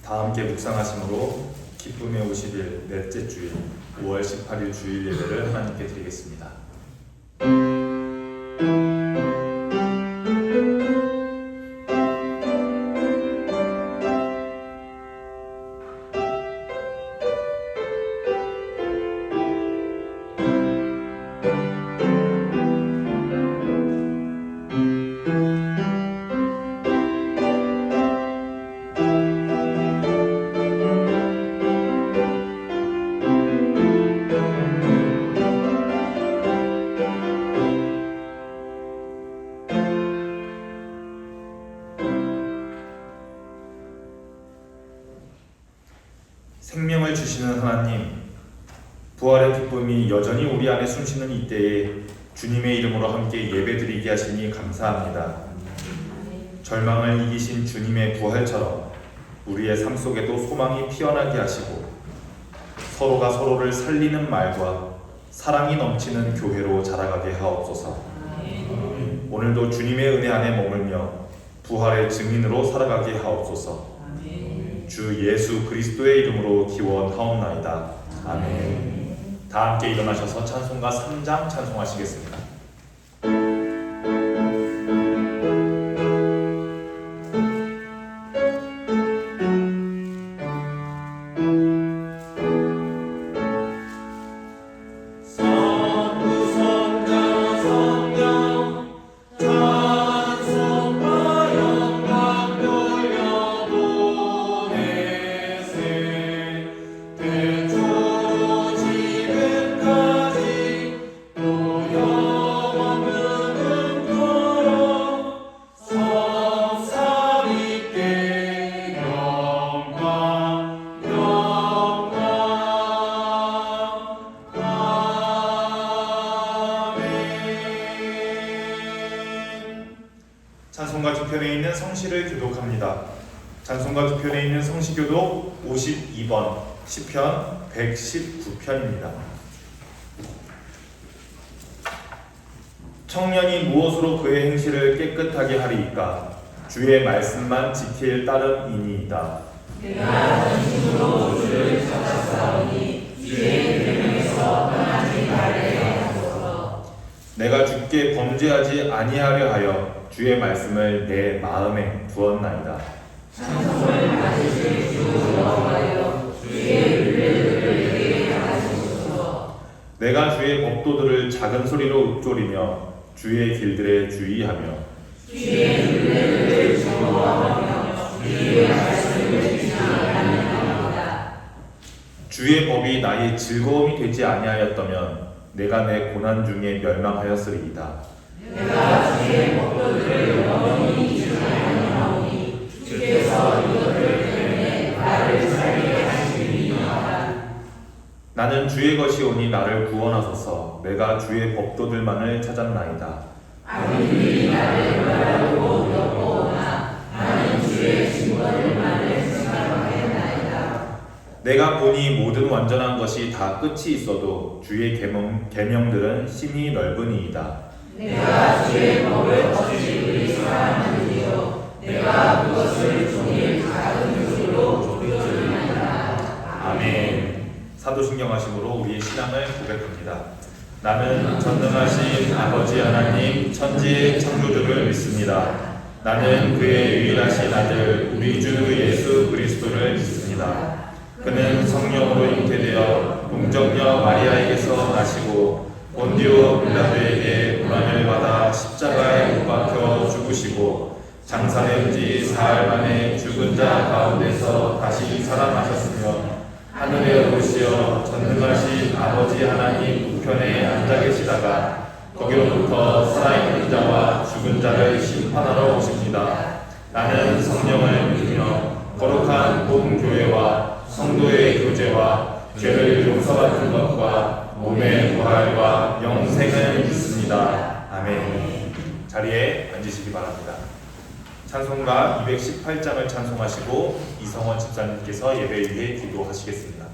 다 함께 묵상하심으로 기쁨의 50일 넷째 주일 5월 18일 주일 예배를 하나님께 드리겠습니다. 생명을 주시는 하나님, 부활의 기쁨이 여전히 우리 안에 숨쉬는 이때에 주님의 이름으로 함께 예배드리게 하시니 감사합니다. 절망을 이기신 주님의 부활처럼 우리의 삶 속에도 소망이 피어나게 하시고 서로가 서로를 살리는 말과 사랑이 넘치는 교회로 자라가게 하옵소서. 오늘도 주님의 은혜 안에 머물며 부활의 증인으로 살아가게 하옵소서. 주 예수 그리스도의 이름으로 기원하옵나이다. 아멘. 다 함께 일어나셔서 찬송가 3장 찬송하시겠습니다. 찬송가 뒤편에 있는 성시를 교독합니다. 찬송가 뒤편에 있는 성시교독 52번 시편 119편입니다. 청년이 무엇으로 그의 행실을 깨끗하게 하리이까? 주의 말씀만 지킬 따름이니이다. 내가 전심으로 주를 찾았사오니 주의 계명에서 떠나지 말게 하소서. 내가 주께 범죄하지 아니하려 하여 주의 말씀을 내 마음에 두었나이다. 찬송을 받으실 주 여호와여, 주의 윤례들을 내게 하시소서. 내가 주의 법도들을 작은 소리로 읊조리며 주의 길들에 주의하며 주의 윤례들을 즐거워하며 주의 말씀을 듣지 아니하나이다. 주의 법이 나의 즐거움이 되지 아니하였다면 내가 내 고난 중에 멸망하였으리이다. 내가 주의 법도들을 영원히 잊지 아니하오니 주께서 이것들 때문에 나를 살게 하시리이다. 나는 주의 것이오니 나를 구원하소서. 내가 주의 법도들만을 찾았나이다. 악인들이 나를 멸하고 엿보오나 나는 주의 증거들만을 생각하였나이다. 내가 보니 모든 완전한 것이 다 끝이 있어도 주의 계명들은 심히 넓으니이다. 내가 주의 법을 거칠이 사랑하느니요 내가 그것을 종일 작은 뜻으로 좁혀주리이다. 아멘. 사도신경하심으로 우리의 신앙을 고백합니다. 나는 전능하신 아버지 하나님 천지의 창조주를 믿습니다. 나는 그의 유일하신 아들 우리 주 예수 그리스도를 믿습니다. 그는 성령으로 잉태되어 동정녀 마리아에게서 나시고 본디오 빌라도에게 고난을 받아 십자가에 못 박혀 죽으시고 장사된 지 사흘 만에 죽은 자 가운데서 다시 살아나셨으며 하늘에 오르시어 전능하신 아버지 하나님 우편에 앉아 계시다가 거기로부터 살아있는 자와 죽은 자를 심판하러 오십니다. 나는 성령을 믿으며 거룩한 본교회와 성도의 교제와 죄를 용서받는 것과 몸의 부활과 영생을 믿습니다. 아멘. 자리에 앉으시기 바랍니다. 찬송가 218장을 찬송하시고 이성원 집사님께서 예배 위에 기도하시겠습니다.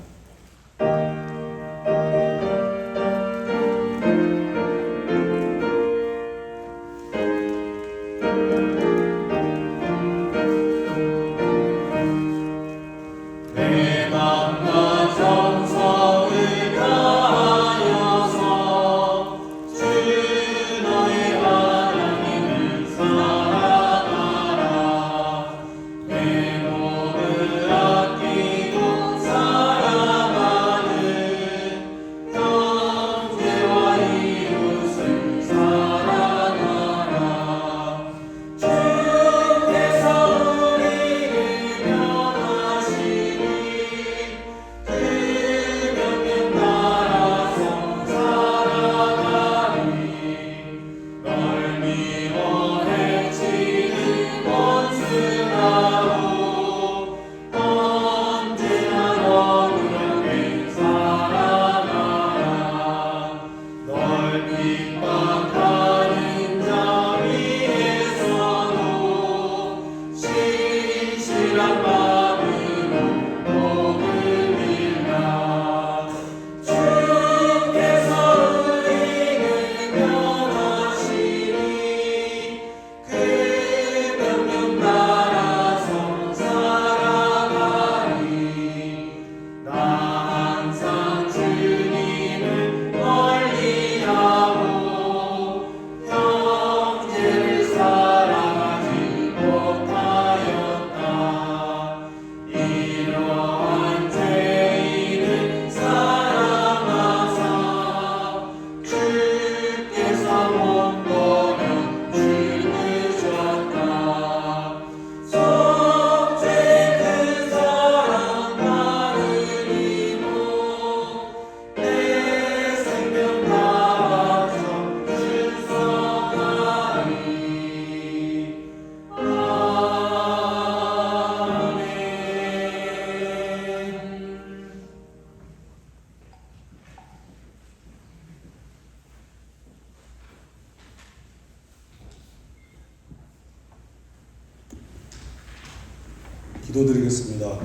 기도드리겠습니다.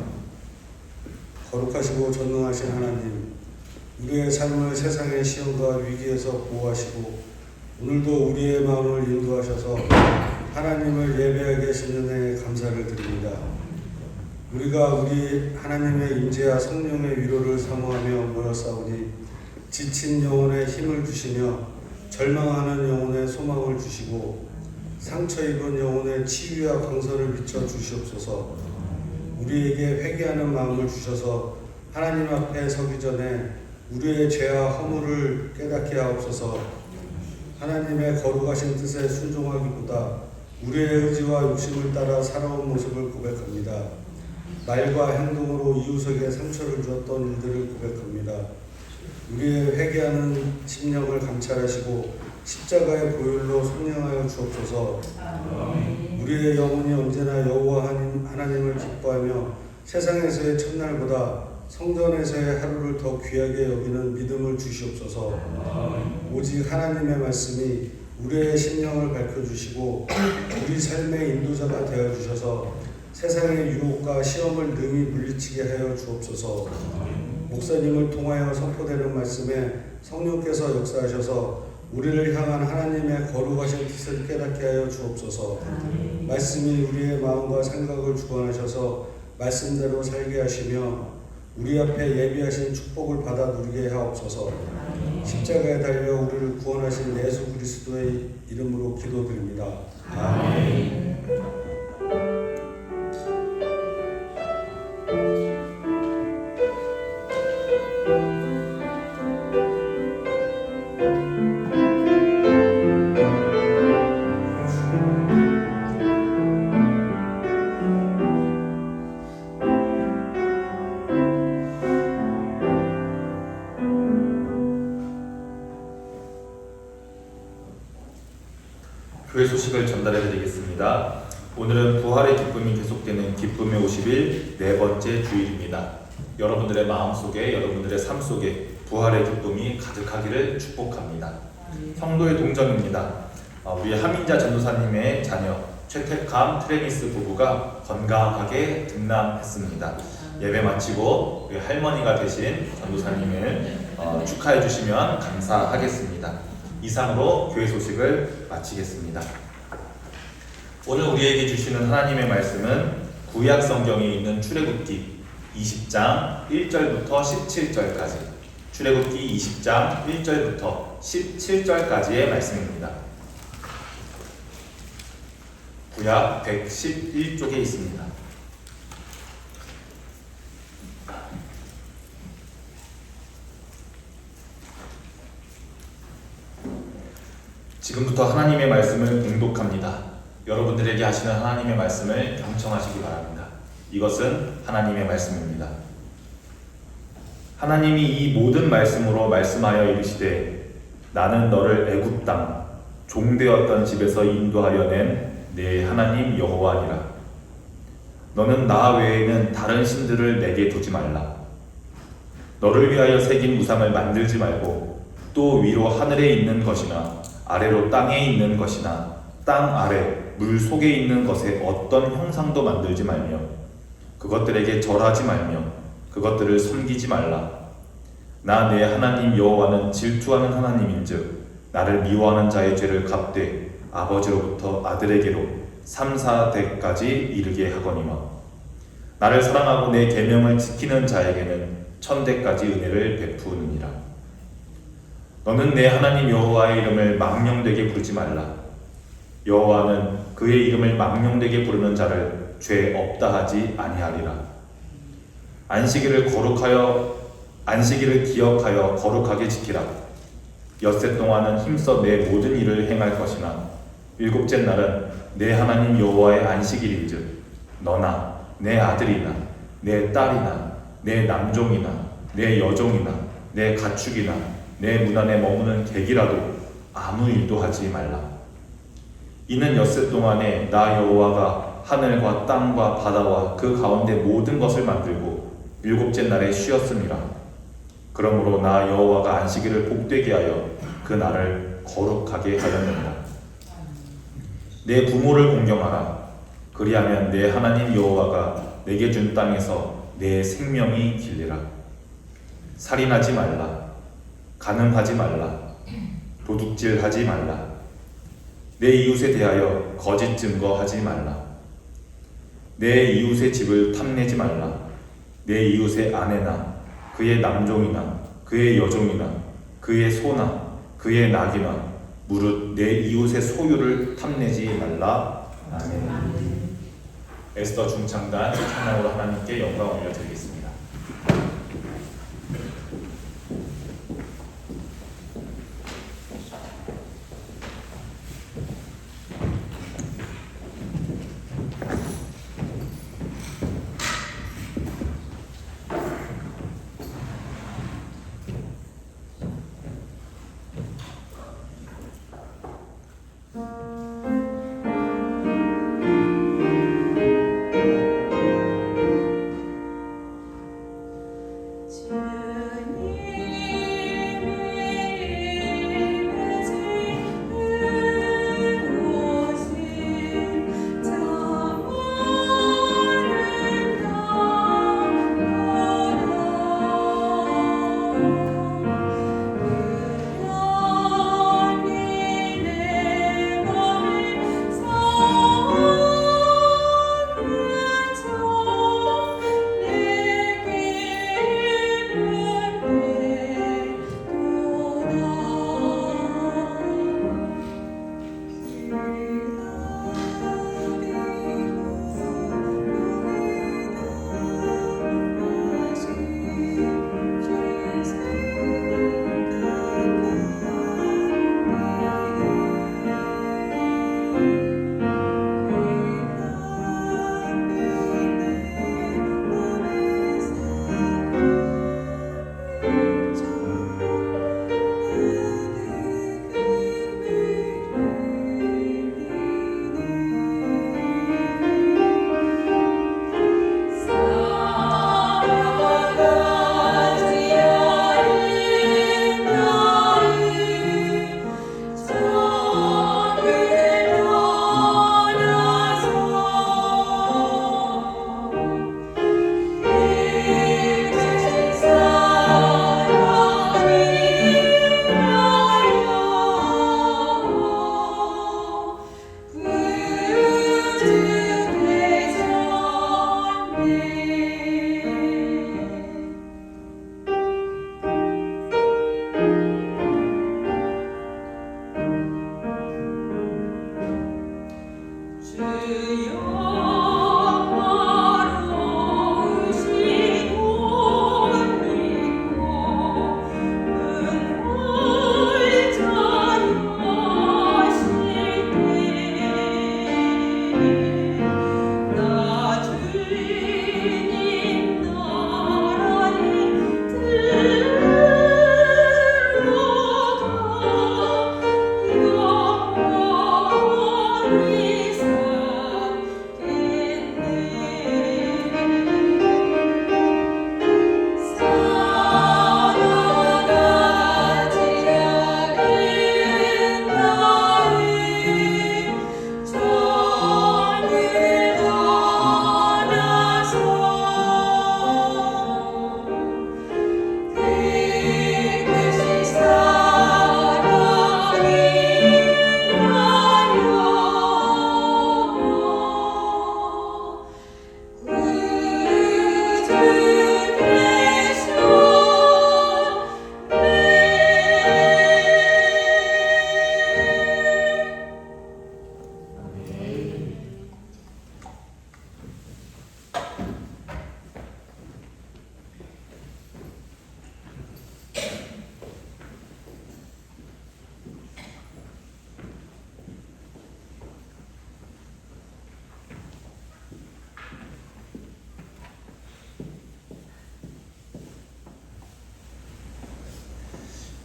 거룩하시고 전능하신 하나님, 우리의 삶을 세상의 시험과 위기에서 보호하시고 오늘도 우리의 마음을 인도하셔서 하나님을 예배하게 하신 은혜에 감사를 드립니다. 우리가 우리 하나님의 임재와 성령의 위로를 사모하며 모였사오니 지친 영혼에 힘을 주시며 절망하는 영혼에 소망을 주시고 상처 입은 영혼에 치유와 강선을 비춰 주시옵소서. 우리에게 회개하는 마음을 주셔서 하나님 앞에 서기 전에 우리의 죄와 허물을 깨닫게 하옵소서. 하나님의 거룩하신 뜻에 순종하기보다 우리의 의지와 욕심을 따라 살아온 모습을 고백합니다. 말과 행동으로 이웃에게 상처를 주었던 일들을 고백합니다. 우리의 회개하는 심령을 감찰하시고 십자가의 보혈로 성령하여 주옵소서. 우리의 영혼이 언제나 여호와 하나님을 기뻐하며 세상에서의 첫날보다 성전에서의 하루를 더 귀하게 여기는 믿음을 주시옵소서. 오직 하나님의 말씀이 우리의 심령을 밝혀주시고 우리 삶의 인도자가 되어주셔서 세상의 유혹과 시험을 능히 물리치게 하여 주옵소서. 목사님을 통하여 선포되는 말씀에 성령께서 역사하셔서 우리를 향한 하나님의 거룩하신 뜻을 깨닫게 하여 주옵소서. 말씀이 우리의 마음과 생각을 주관하셔서 말씀대로 살게 하시며 우리 앞에 예비하신 축복을 받아 누리게 하옵소서. 십자가에 달려 우리를 구원하신 예수 그리스도의 이름으로 기도드립니다. 아멘. 교회 소식을 전달해 드리겠습니다. 오늘은 부활의 기쁨이 계속되는 기쁨의 50일 네 번째 주일입니다. 여러분들의 마음속에, 여러분들의 삶 속에 부활의 기쁨이 가득하기를 축복합니다. 성도의 동정입니다. 우리 하민자 전도사님의 자녀 최택감 트레니스 부부가 건강하게 등남했습니다. 예배 마치고 우리 할머니가 되신 전도사님을 축하해 주시면 감사하겠습니다. 이상으로 교회 소식을 마치겠습니다. 오늘 우리에게 주시는 하나님의 말씀은 구약 성경에 있는 출애굽기 20장 1절부터 17절까지, 출애굽기 20장 1절부터 17절까지의 말씀입니다. 구약 111쪽에 있습니다. 지금부터 하나님의 말씀을 봉독합니다. 여러분들에게 하시는 하나님의 말씀을 경청하시기 바랍니다. 이것은 하나님의 말씀입니다. 하나님이 이 모든 말씀으로 말씀하여 이르시되 나는 너를 애굽 땅 종되었던 집에서 인도하여 낸 내 하나님 여호와니라. 너는 나 외에는 다른 신들을 내게 두지 말라. 너를 위하여 새긴 우상을 만들지 말고 또 위로 하늘에 있는 것이나 아래로 땅에 있는 것이나 땅 아래 물 속에 있는 것에 어떤 형상도 만들지 말며 그것들에게 절하지 말며 그것들을 섬기지 말라. 나 내 하나님 여호와는 질투하는 하나님인즉 나를 미워하는 자의 죄를 갚되 아버지로부터 아들에게로 3, 4대까지 이르게 하거니와 나를 사랑하고 내 계명을 지키는 자에게는 1000대까지 은혜를 베푸느니라. 너는 내 하나님 여호와의 이름을 망령되게 부르지 말라. 여호와는 그의 이름을 망령되게 부르는 자를 죄 없다 하지 아니하리라. 안식일을 기억하여 거룩하게 지키라. 엿새 동안은 힘써 내 모든 일을 행할 것이나 일곱째 날은 내 하나님 여호와의 안식일인즉 너나 내 아들이나 내 딸이나 내 남종이나 내 여종이나 내 가축이나 내 문 안에 머무는 객이라도 아무 일도 하지 말라. 이는 엿새 동안에 나 여호와가 하늘과 땅과 바다와 그 가운데 모든 것을 만들고 일곱째 날에 쉬었음이라. 그러므로 나 여호와가 안식일을 복되게 하여 그 날을 거룩하게 하였느니라. 내 부모를 공경하라. 그리하면 내 하나님 여호와가 내게 준 땅에서 내 생명이 길리라. 살인하지 말라. 간음하지 말라. 도둑질하지 말라. 내 이웃에 대하여 거짓 증거하지 말라. 내 이웃의 집을 탐내지 말라. 내 이웃의 아내나 그의 남종이나 그의 여종이나 그의 소나 그의 낙이나 무릇 내 이웃의 소유를 탐내지 말라. 아멘. 에스더 중창단 찬양으로 하나님께 영광 올려드리겠습니다.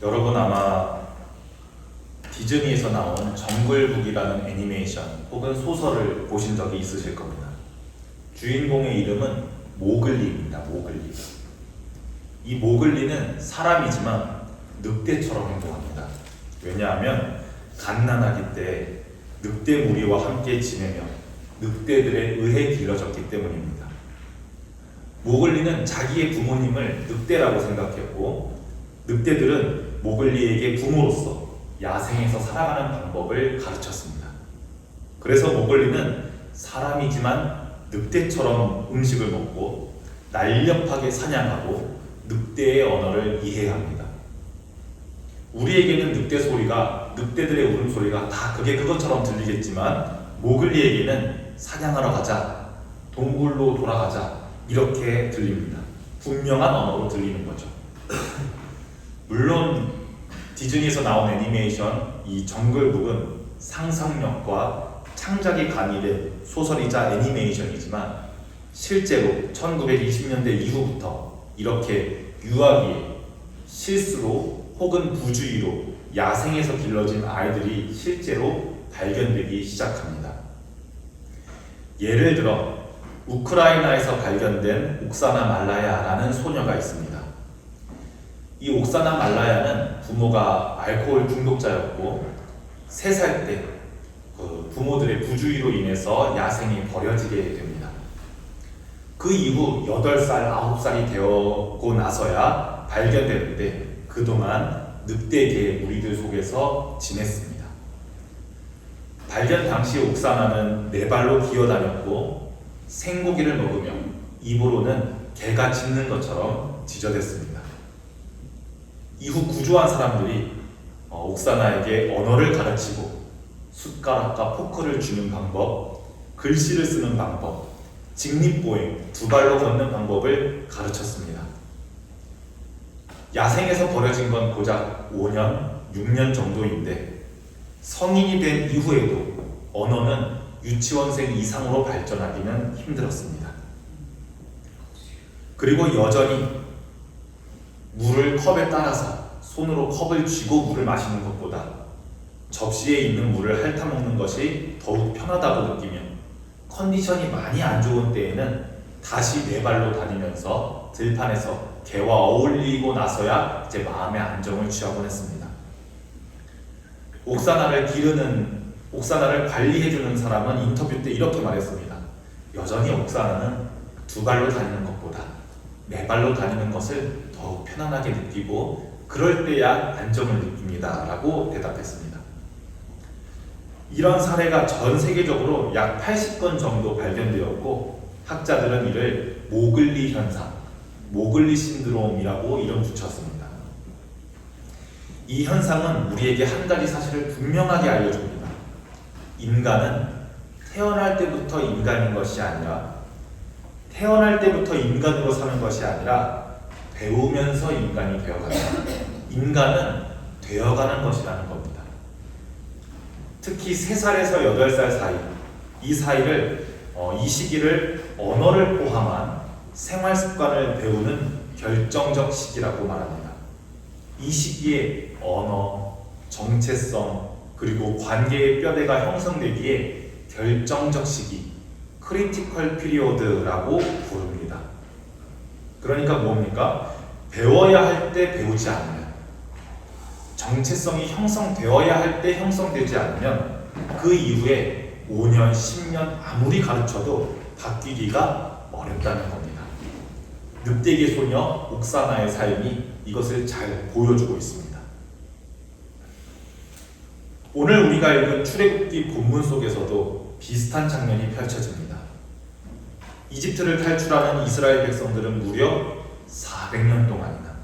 여러분 아마 디즈니에서 나온 정글북이라는 애니메이션 혹은 소설을 보신 적이 있으실 겁니다. 주인공의 이름은 모글리입니다. 모글리. 이 모글리는 사람이지만 늑대처럼 행동합니다. 왜냐하면 갓난아기 때 늑대 무리와 함께 지내며 늑대들에 의해 길러졌기 때문입니다. 모글리는 자기의 부모님을 늑대라고 생각했고, 늑대들은 모글리에게 부모로서 야생에서 살아가는 방법을 가르쳤습니다. 그래서 모글리는 사람이지만 늑대처럼 음식을 먹고 날렵하게 사냥하고 늑대의 언어를 이해합니다. 우리에게는 늑대 소리가, 늑대들의 울음소리가 다 그것처럼 들리겠지만 모글리에게는 사냥하러 가자, 동굴로 돌아가자 이렇게 들립니다. 분명한 언어로 들리는 거죠. 물론 디즈니에서 나온 애니메이션 이 정글북은 상상력과 창작이 가미된 소설이자 애니메이션이지만 실제로 1920년대 이후부터 이렇게 유아기에 실수로 혹은 부주의로 야생에서 길러진 아이들이 실제로 발견되기 시작합니다. 예를 들어 우크라이나에서 발견된 옥사나 말라야라는 소녀가 있습니다. 이 옥사나 말라야는 부모가 알코올 중독자였고 3살 때 부모들의 부주의로 인해서 야생에 버려지게 됩니다. 그 이후 8살, 9살이 되었고 나서야 발견되는데 그동안 늑대계의 무리들 속에서 지냈습니다. 발견 당시 옥사나는 4발로 기어다녔고 생고기를 먹으며 입으로는 개가 짖는 것처럼 짖어댔습니다. 이후 구조한 사람들이 옥사나에게 언어를 가르치고 숟가락과 포크를 주는 방법, 글씨를 쓰는 방법, 직립보행, 2발로 걷는 방법을 가르쳤습니다. 야생에서 버려진 건 고작 5년, 6년 정도인데 성인이 된 이후에도 언어는 유치원생 이상으로 발전하기는 힘들었습니다. 그리고 여전히 물을 컵에 따라서 손으로 컵을 쥐고 물을 마시는 것보다 접시에 있는 물을 핥아먹는 것이 더욱 편하다고 느끼며 컨디션이 많이 안 좋은 때에는 다시 4발로 다니면서 들판에서 개와 어울리고 나서야 이제 마음의 안정을 취하곤 했습니다. 옥사나를 관리해주는 사람은 인터뷰 때 이렇게 말했습니다. 여전히 옥사나는 2발로 다니는 것보다 4발로 다니는 것을 더욱 편안하게 느끼고 그럴 때야 안정을 느낍니다 라고 대답했습니다. 이런 사례가 전 세계적으로 약 80건 정도 발견되었고 학자들은 이를 모글리 현상, 모글리 신드롬이라고 이름 붙였습니다. 이 현상은 우리에게 한 가지 사실을 분명하게 알려줍니다. 인간은 태어날 때부터 인간인 것이 아니라 태어날 때부터 인간으로 사는 것이 아니라 배우면서 인간이 되어간다. 인간은 되어가는 것이라는 겁니다. 특히 3살에서 8살 사이, 이 시기를 언어를 포함한 생활 습관을 배우는 결정적 시기라고 말합니다. 이 시기에 언어, 정체성, 그리고 관계의 뼈대가 형성되기에 결정적 시기, 크리티컬 피리오드라고 부릅니다. 그러니까 뭡니까? 배워야 할 때 배우지 않으면, 정체성이 형성되어야 할 때 형성되지 않으면 그 이후에 5년, 10년 아무리 가르쳐도 바뀌기가 어렵다는 겁니다. 늑대계 소녀 옥사나의 삶이 이것을 잘 보여주고 있습니다. 오늘 우리가 읽은 출애굽기 본문 속에서도 비슷한 장면이 펼쳐집니다. 이집트를 탈출하는 이스라엘 백성들은 무려 400년 동안이나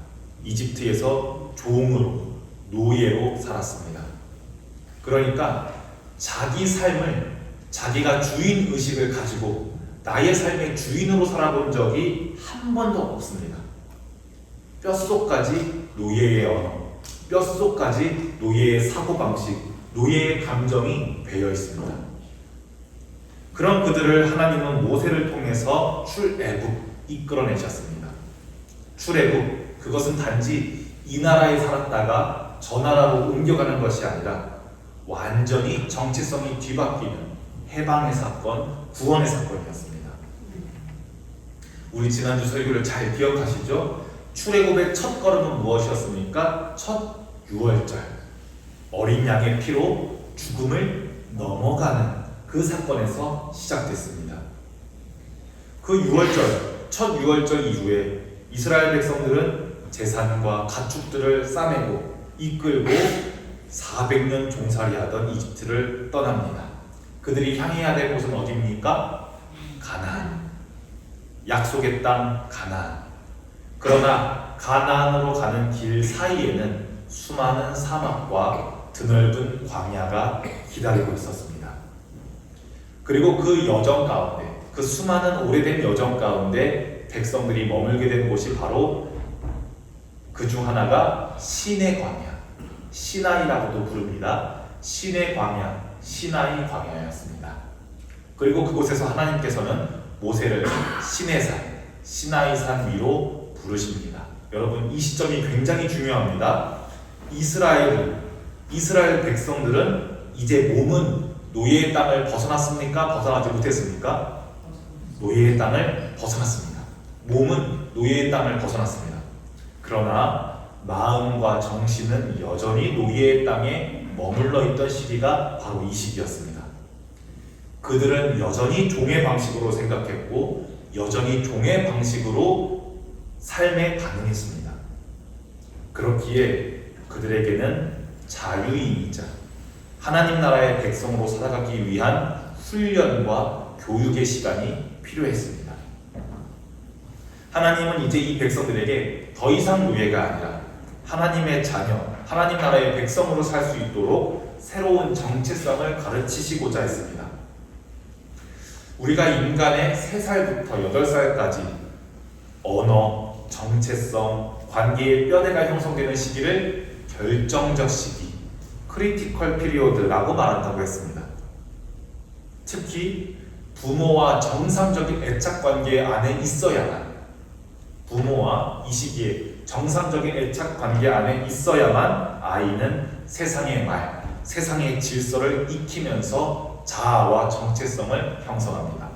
이집트에서 종으로, 노예로 살았습니다. 그러니까 자기 삶을 자기가 주인 의식을 가지고 나의 삶의 주인으로 살아본 적이 한 번도 없습니다. 뼛속까지 노예의 언어, 뼛속까지 노예의 사고방식, 노예의 감정이 배어 있습니다. 그런 그들을 하나님은 모세를 통해서 출애굽 이끌어내셨습니다. 출애굽, 그것은 단지 이 나라에 살았다가 저 나라로 옮겨가는 것이 아니라 완전히 정체성이 뒤바뀌는 해방의 사건, 구원의 사건이었습니다. 우리 지난주 설교를 잘 기억하시죠? 출애굽의 첫 걸음은 무엇이었습니까? 첫 유월절, 어린 양의 피로 죽음을 넘어가는 그 사건에서 시작됐습니다. 그 첫 유월절 이후에 이스라엘 백성들은 재산과 가축들을 싸매고 이끌고 400년 종살이하던 이집트를 떠납니다. 그들이 향해야 될 곳은 어디입니까? 가나안. 약속의 땅 가나안. 그러나 가나안으로 가는 길 사이에는 수많은 사막과 드넓은 광야가 기다리고 있었습니다. 그리고 그 여정 가운데, 그 수많은 오래된 여정 가운데 백성들이 머물게 된 곳이 바로 그 중 하나가 신의 광야, 시나이라고도 부릅니다. 신의 광야, 시나이 광야였습니다. 그리고 그곳에서 하나님께서는 모세를 신의 산, 시나이 산 위로 부르십니다. 여러분, 이 시점이 굉장히 중요합니다. 이스라엘 백성들은 이제 몸은 노예의 땅을 벗어났습니까? 벗어나지 못했습니까? 노예의 땅을 벗어났습니다. 몸은 노예의 땅을 벗어났습니다. 그러나 마음과 정신은 여전히 노예의 땅에 머물러 있던 시기가 바로 이 시기였습니다. 그들은 여전히 종의 방식으로 생각했고 여전히 종의 방식으로 삶에 반응했습니다. 그렇기에 그들에게는 자유인이자 하나님 나라의 백성으로 살아가기 위한 훈련과 교육의 시간이 필요했습니다. 하나님은 이제 이 백성들에게 더 이상 노예가 아니라 하나님의 자녀, 하나님 나라의 백성으로 살 수 있도록 새로운 정체성을 가르치시고자 했습니다. 우리가 인간의 3살부터 8살까지 언어, 정체성, 관계의 뼈대가 형성되는 시기를 결정적 시기, 크리티컬 피리오드라고 말한다고 했습니다. 특히 부모와 정상적인 애착 관계 안에 있어야만, 부모와 이 시기에 정상적인 애착 관계 안에 있어야만 아이는 세상의 말, 세상의 질서를 익히면서 자아와 정체성을 형성합니다.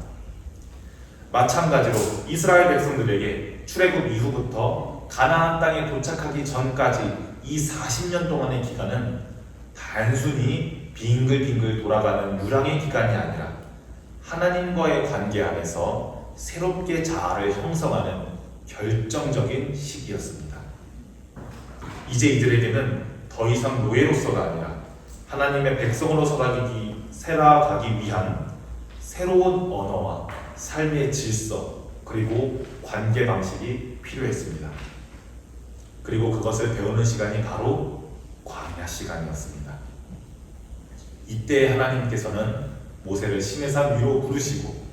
마찬가지로 이스라엘 백성들에게 출애굽 이후부터 가나안 땅에 도착하기 전까지 이 40년 동안의 기간은 단순히 빙글빙글 돌아가는 유랑의 기간이 아니라 하나님과의 관계 안에서 새롭게 자아를 형성하는 결정적인 시기였습니다. 이제 이들에게는 더 이상 노예로서가 아니라 하나님의 백성으로 살아가기 위한 새로운 언어와 삶의 질서 그리고 관계 방식이 필요했습니다. 그리고 그것을 배우는 시간이 바로 광야 시간이었습니다. 이때 하나님께서는 모세를 시내산 위로 부르시고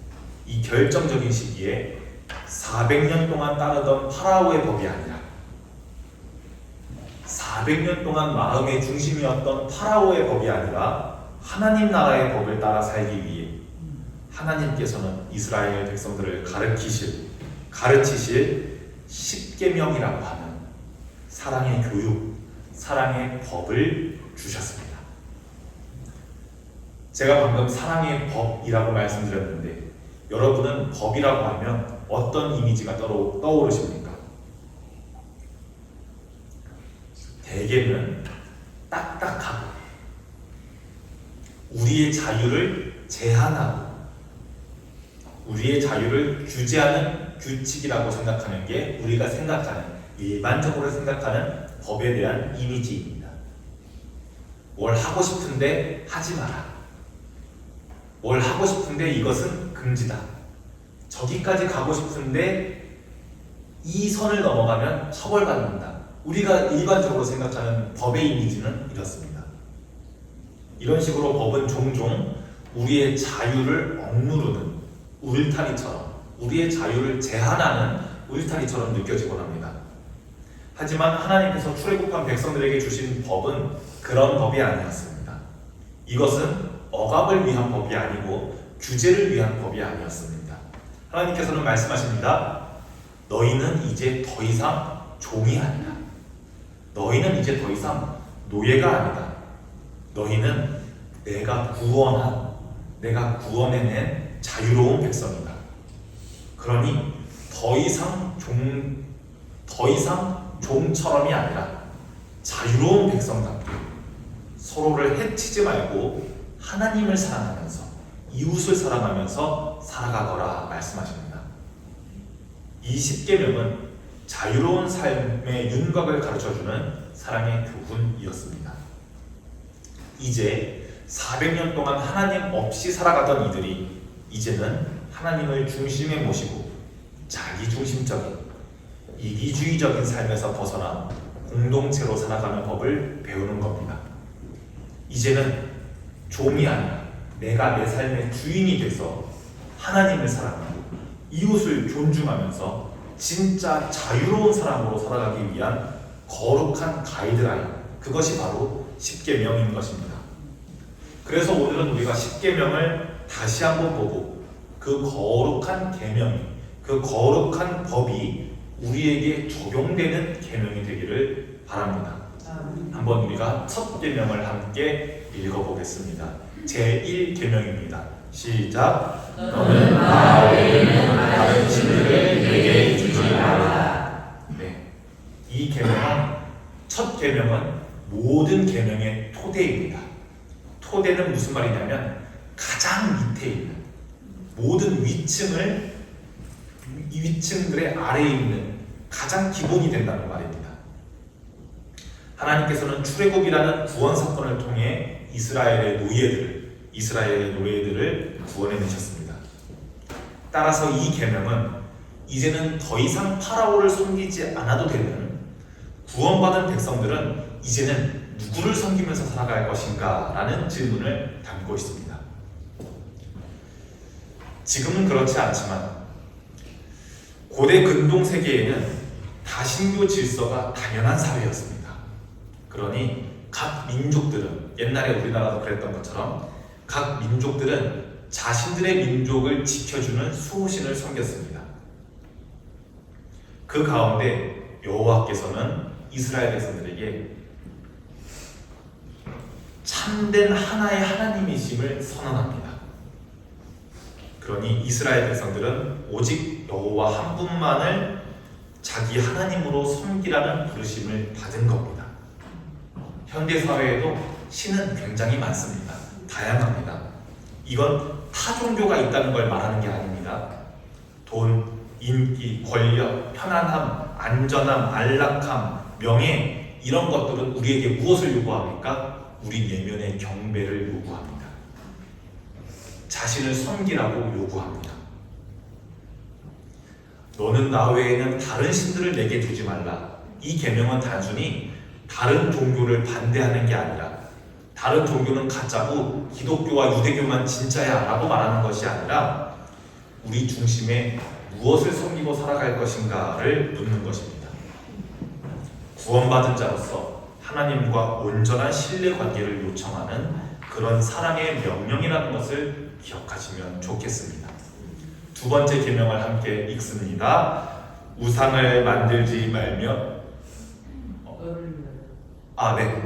이 결정적인 시기에 400년 동안 따르던 파라오의 법이 아니라 400년 동안 마음의 중심이었던 파라오의 법이 아니라 하나님 나라의 법을 따라 살기 위해 하나님께서는 이스라엘 백성들을 가르치실 십계명이라고 하는 사랑의 교육, 사랑의 법을 주셨습니다. 제가 방금 사랑의 법이라고 말씀드렸는데 여러분은 법이라고 하면 어떤 이미지가 떠오르십니까? 대개는 딱딱하고 우리의 자유를 제한하고 우리의 자유를 규제하는 규칙이라고 생각하는 게 우리가 일반적으로 생각하는 법에 대한 이미지입니다. 뭘 하고 싶은데 하지 마라. 뭘 하고 싶은데 이것은 금지다. 저기까지 가고 싶은데 이 선을 넘어가면 처벌받는다. 우리가 일반적으로 생각하는 법의 이미지는 이렇습니다. 이런 식으로 법은 종종 우리의 자유를 억누르는 울타리처럼, 우리의 자유를 제한하는 울타리처럼 느껴지곤 합니다. 하지만 하나님께서 출애굽한 백성들에게 주신 법은 그런 법이 아니었습니다. 이것은 억압을 위한 법이 아니고 규제를 위한 법이 아니었습니다. 하나님께서는 말씀하십니다. 너희는 이제 더 이상 종이 아니다. 너희는 이제 더 이상 노예가 아니다. 너희는 내가 구원해낸 자유로운 백성이다. 그러니 더 이상 종처럼이 아니라 자유로운 백성답게 서로를 해치지 말고 하나님을 사랑하면서 이웃을 사랑하면서 살아가거라 말씀하십니다. 이 10계명은 자유로운 삶의 윤곽을 가르쳐주는 사랑의 교훈이었습니다. 이제 400년 동안 하나님 없이 살아가던 이들이 이제는 하나님을 중심에 모시고 자기중심적인 이기주의적인 삶에서 벗어나 공동체로 살아가는 법을 배우는 겁니다. 이제는 종이 아니라 내가 내 삶의 주인이 돼서 하나님을 사랑하고 이웃을 존중하면서 진짜 자유로운 사람으로 살아가기 위한 거룩한 가이드라인, 그것이 바로 10계명인 것입니다. 그래서 오늘은 우리가 10계명을 다시 한번 보고 그 거룩한 계명이, 그 거룩한 법이 우리에게 적용되는 계명이 되기를 바랍니다. 한번 우리가 첫 계명을 함께 읽어보겠습니다. 제1계명입니다. 시작. 너는 나 외에는 다른 신들을 내게 주지 말라. 네, 이 계명은, 첫 계명은 모든 계명의 토대입니다. 토대는 무슨 말이냐면 가장 밑에 있는 모든 위층들의 아래에 있는 가장 기본이 된다는 말입니다. 하나님께서는 출애굽이라는 구원 사건을 통해 이스라엘의 노예들을 구원해내셨습니다. 따라서 이 계명은 이제는 더 이상 파라오를 섬기지 않아도 되는 구원받은 백성들은 이제는 누구를 섬기면서 살아갈 것인가? 라는 질문을 담고 있습니다. 지금은 그렇지 않지만 고대 근동 세계에는 다신교 질서가 당연한 사회였습니다. 그러니 각 민족들은, 옛날에 우리나라도 그랬던 것처럼 각 민족들은 자신들의 민족을 지켜주는 수호신을 섬겼습니다. 그 가운데 여호와께서는 이스라엘 백성들에게 참된 하나의 하나님이심을 선언합니다. 그러니 이스라엘 백성들은 오직 여호와 한 분만을 자기 하나님으로 섬기라는 부르심을 받은 겁니다. 현대 사회에도 신은 굉장히 많습니다. 다양합니다. 이건 타 종교가 있다는 걸 말하는 게 아닙니다. 돈, 인기, 권력, 편안함, 안전함, 안락함, 명예, 이런 것들은 우리에게 무엇을 요구합니까? 우리 내면의 경배를 요구합니다. 자신을 섬기라고 요구합니다. 너는 나 외에는 다른 신들을 내게 두지 말라. 이 계명은 단순히 다른 종교를 반대하는 게 아니라 다른 종교는 가짜고 기독교와 유대교만 진짜야 라고 말하는 것이 아니라 우리 중심에 무엇을 섬기고 살아갈 것인가를 묻는 것입니다. 구원받은 자로서 하나님과 온전한 신뢰 관계를 요청하는 그런 사랑의 명령이라는 것을 기억하시면 좋겠습니다. 두 번째 계명을 함께 읽습니다. 우상을 만들지 말며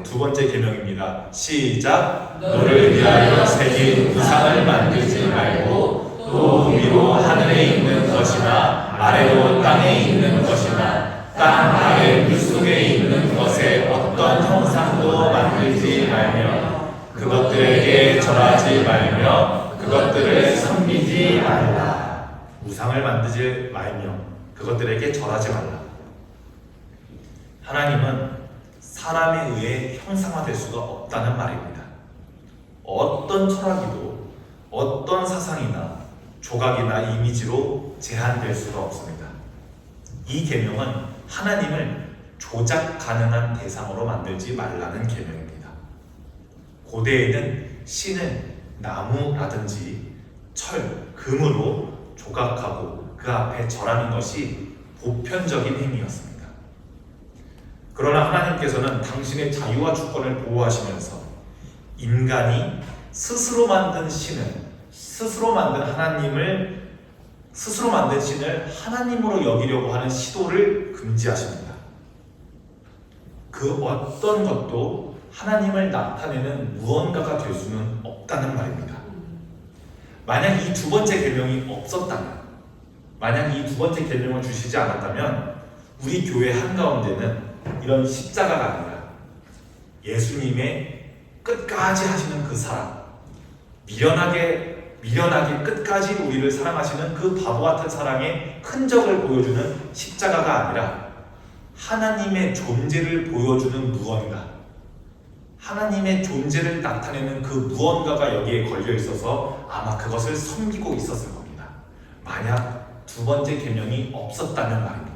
두 번째 계명입니다. 시작. 너를 위하여 새긴 우상을 만들지 말고 또 위로 하늘에 있는 것이나 아래로 땅에 있는 것이나 땅 아래 물속에 있는 것에 어떤 형상도 만들지 말며 그것들에게 절하지 말며 그것들을 섬기지 말라. 우상을 만들지 말며 그것들에게 절하지 말라. 하나님은 사람에 의해 형상화될 수가 없다는 말입니다. 어떤 철학이도 어떤 사상이나 조각이나 이미지로 제한될 수가 없습니다. 이 계명은 하나님을 조작 가능한 대상으로 만들지 말라는 계명입니다. 고대에는 신은 나무라든지 철, 금으로 조각하고 그 앞에 절하는 것이 보편적인 행위였습니다. 그러나 하나님께서는 당신의 자유와 주권을 보호하시면서 인간이 스스로 만든 신을, 스스로 만든 신을 하나님으로 여기려고 하는 시도를 금지하십니다. 그 어떤 것도 하나님을 나타내는 무언가가 될 수는 없다는 말입니다. 만약 이 두 번째 계명이 없었다면, 만약 이 두 번째 계명을 주시지 않았다면 우리 교회 한가운데는 이런 십자가가 아니라 예수님의 끝까지 하시는 그 사랑, 미련하게 미련하게 끝까지 우리를 사랑하시는 그 바보 같은 사랑의 흔적을 보여주는 십자가가 아니라 하나님의 존재를 보여주는 무언가, 하나님의 존재를 나타내는 그 무언가가 여기에 걸려 있어서 아마 그것을 섬기고 있었을 겁니다. 만약 두 번째 계명이 없었다면 말입니다.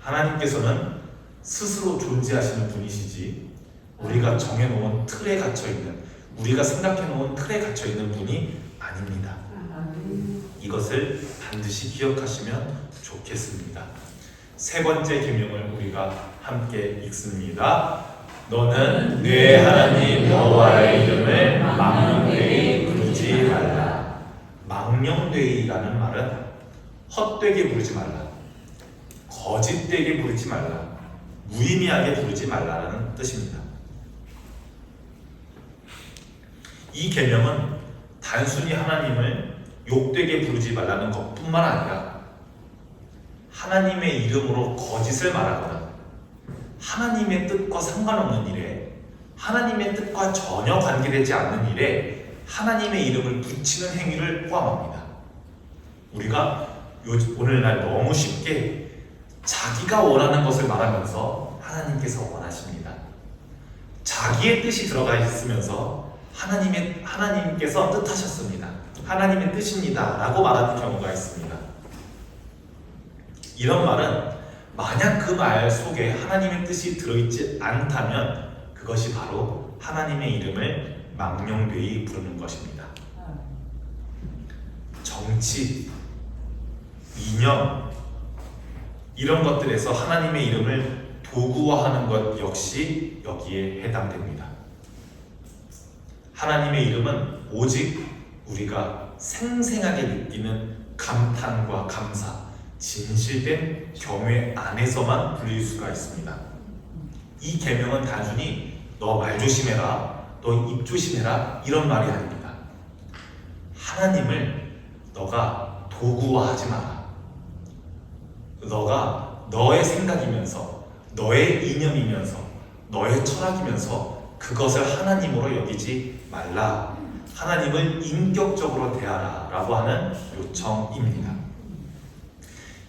하나님께서는 스스로 존재하시는 분이시지 우리가 정해놓은 틀에 갇혀있는, 우리가 생각해놓은 틀에 갇혀있는 분이 아닙니다. 이것을 반드시 기억하시면 좋겠습니다. 세 번째 계명을 우리가 함께 읽습니다. 너는 네 하나님 여호와의 이름을 망령되이 부르지 말라. 망령되이라는 말은 헛되게 부르지 말라, 거짓되게 부르지 말라, 무의미하게 부르지 말라는 뜻입니다. 이 계명은 단순히 하나님을 욕되게 부르지 말라는 것뿐만 아니라 하나님의 이름으로 거짓을 말하거나 하나님의 뜻과 상관없는 일에, 하나님의 뜻과 전혀 관계되지 않는 일에 하나님의 이름을 붙이는 행위를 포함합니다. 우리가 오늘날 너무 쉽게 자기가 원하는 것을 말하면서 하나님께서 원하십니다. 자기의 뜻이 들어가 있으면서 하나님께서 뜻하셨습니다. 하나님의 뜻입니다. 라고 말하는 경우가 있습니다. 이런 말은 만약 그 말 속에 하나님의 뜻이 들어있지 않다면 그것이 바로 하나님의 이름을 망령되이 부르는 것입니다. 정치, 이념, 이런 것들에서 하나님의 이름을 도구화하는 것 역시 여기에 해당됩니다. 하나님의 이름은 오직 우리가 생생하게 느끼는 감탄과 감사, 진실된 경외 안에서만 불릴 수가 있습니다. 이 계명은 단순히 너 말 조심해라, 너 입 조심해라 이런 말이 아닙니다. 하나님을 너가 도구화하지 마라. 너가 너의 생각이면서, 너의 이념이면서, 너의 철학이면서 그것을 하나님으로 여기지 말라. 하나님을 인격적으로 대하라 라고 하는 요청입니다.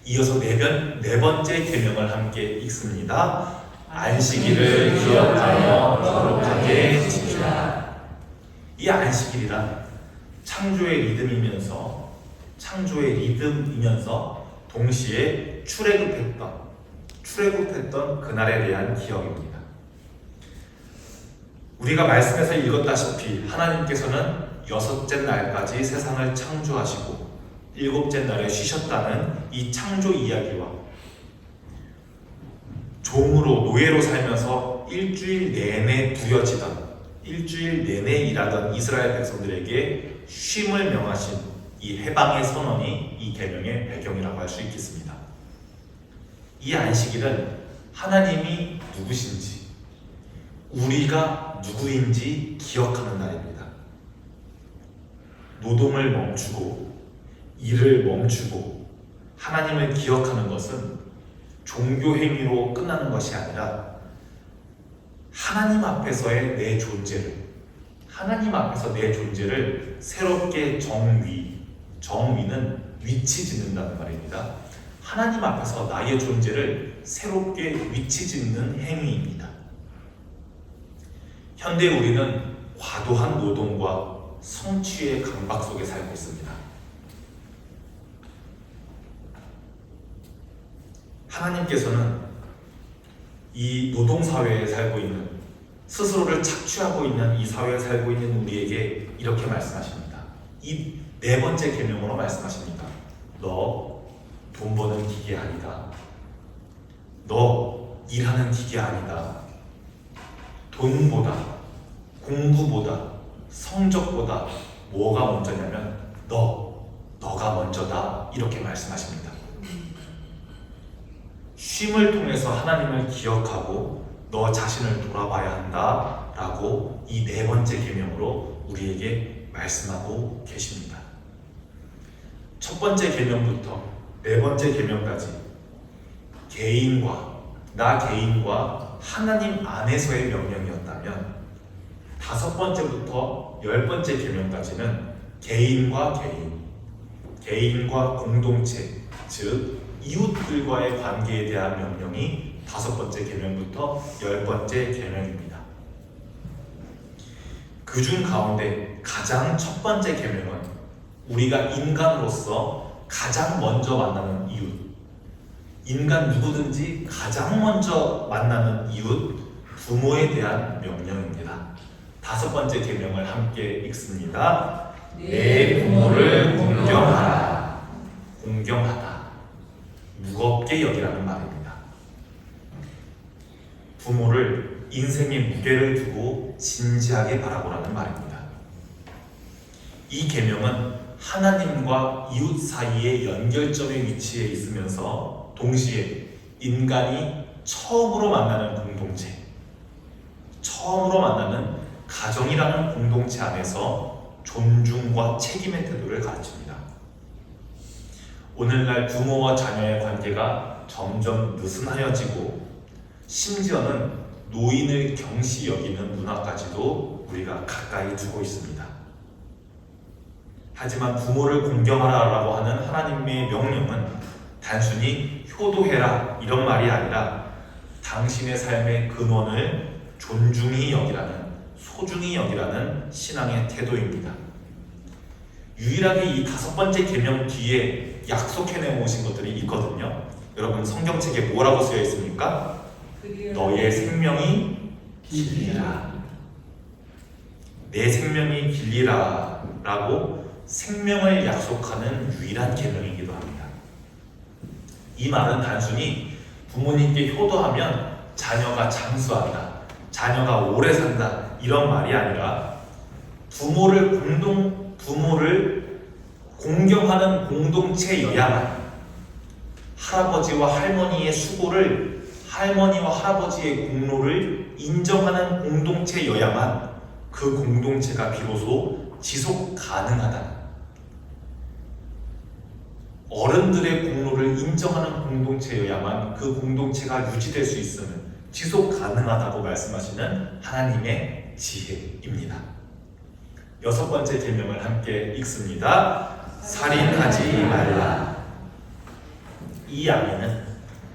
이어서 네 번째 계명을 함께 읽습니다. 안식일을 기억하여 거룩하게 지키라. 이 안식일이란 창조의 리듬이면서 동시에 출애굽했던 그날에 대한 기억입니다. 우리가 말씀에서 읽었다시피 하나님께서는 6째 날까지 세상을 창조하시고 7째 날에 쉬셨다는 이 창조 이야기와 종으로 노예로 살면서 일주일 내내 일하던 이스라엘 백성들에게 쉼을 명하신 이 해방의 선언이 이 계명의 배경이라고 할 수 있겠습니다. 이 안식일은 하나님이 누구신지, 우리가 누구인지 기억하는 날입니다. 노동을 멈추고 일을 멈추고 하나님을 기억하는 것은 종교 행위로 끝나는 것이 아니라 하나님 앞에서의 내 존재를 새롭게 정위는 위치 짓는다는 말입니다. 하나님 앞에서 나의 존재를 새롭게 위치 짓는 행위입니다. 현대 우리는 과도한 노동과 성취의 강박 속에 살고 있습니다. 하나님께서는 이 노동사회에 살고 있는, 스스로를 착취하고 있는 이 사회에 살고 있는 우리에게 이렇게 말씀하십니다. 이 네 번째 계명으로 말씀하십니다. 너 돈 버는 기계 아니다. 너 일하는 기계 아니다. 돈보다, 공부보다, 성적보다 뭐가 먼저냐면 너가 먼저다. 이렇게 말씀하십니다. 쉼을 통해서 하나님을 기억하고 너 자신을 돌아봐야 한다 라고 이 네 번째 계명으로 우리에게 말씀하고 계십니다. 첫 번째 계명부터 네 번째 계명까지 나 개인과 하나님 안에서의 명령이었다면 5번째부터 10번째 계명까지는 개인과 개인, 개인과 공동체, 즉 이웃들과의 관계에 대한 명령이 5번째 계명부터 10번째 계명입니다. 그중 가운데 가장 첫 번째 계명은 우리가 인간으로서 가장 먼저 만나는 이웃, 인간 누구든지 가장 먼저 만나는 이웃, 부모에 대한 명령입니다. 5번째 계명을 함께 읽습니다. 내 부모를 공경하라. 공경하다, 무겁게 여기라는 말입니다. 부모를 인생의 무게를 두고 진지하게 바라보라는 말입니다. 이 계명은 하나님과 이웃 사이의 연결점에 위치해 있으면서 동시에 인간이 처음으로 만나는 공동체, 처음으로 만나는 가정이라는 공동체 안에서 존중과 책임의 태도를 가르칩니다. 오늘날 부모와 자녀의 관계가 점점 느슨하여지고 심지어는 노인을 경시 여기는 문화까지도 우리가 가까이 두고 있습니다. 하지만 부모를 공경하라라고 하는 하나님의 명령은 단순히 효도해라 이런 말이 아니라 당신의 삶의 근원을 존중히 여기라는, 소중히 여기라는 신앙의 태도입니다. 유일하게 이 5번째 계명 뒤에 약속해 놓으신 것들이 있거든요. 여러분 성경책에 뭐라고 쓰여 있습니까? 너의 생명이 길리라. 내 생명이 길리라 라고 생명을 약속하는 유일한 계명이기도 합니다. 이 말은 단순히 부모님께 효도하면 자녀가 장수한다, 자녀가 오래 산다 이런 말이 아니라 부모를 공경하는 공동체여야만, 할아버지와 할머니의 수고를, 할머니와 할아버지의 공로를 인정하는 공동체여야만 그 공동체가 비로소 지속 가능하다. 어른들의 공로를 인정하는 공동체여야만 그 공동체가 유지될 수 있음을, 지속 가능하다고 말씀하시는 하나님의 지혜입니다. 6번째 계명을 함께 읽습니다. 살인하지 말라. 이 안에는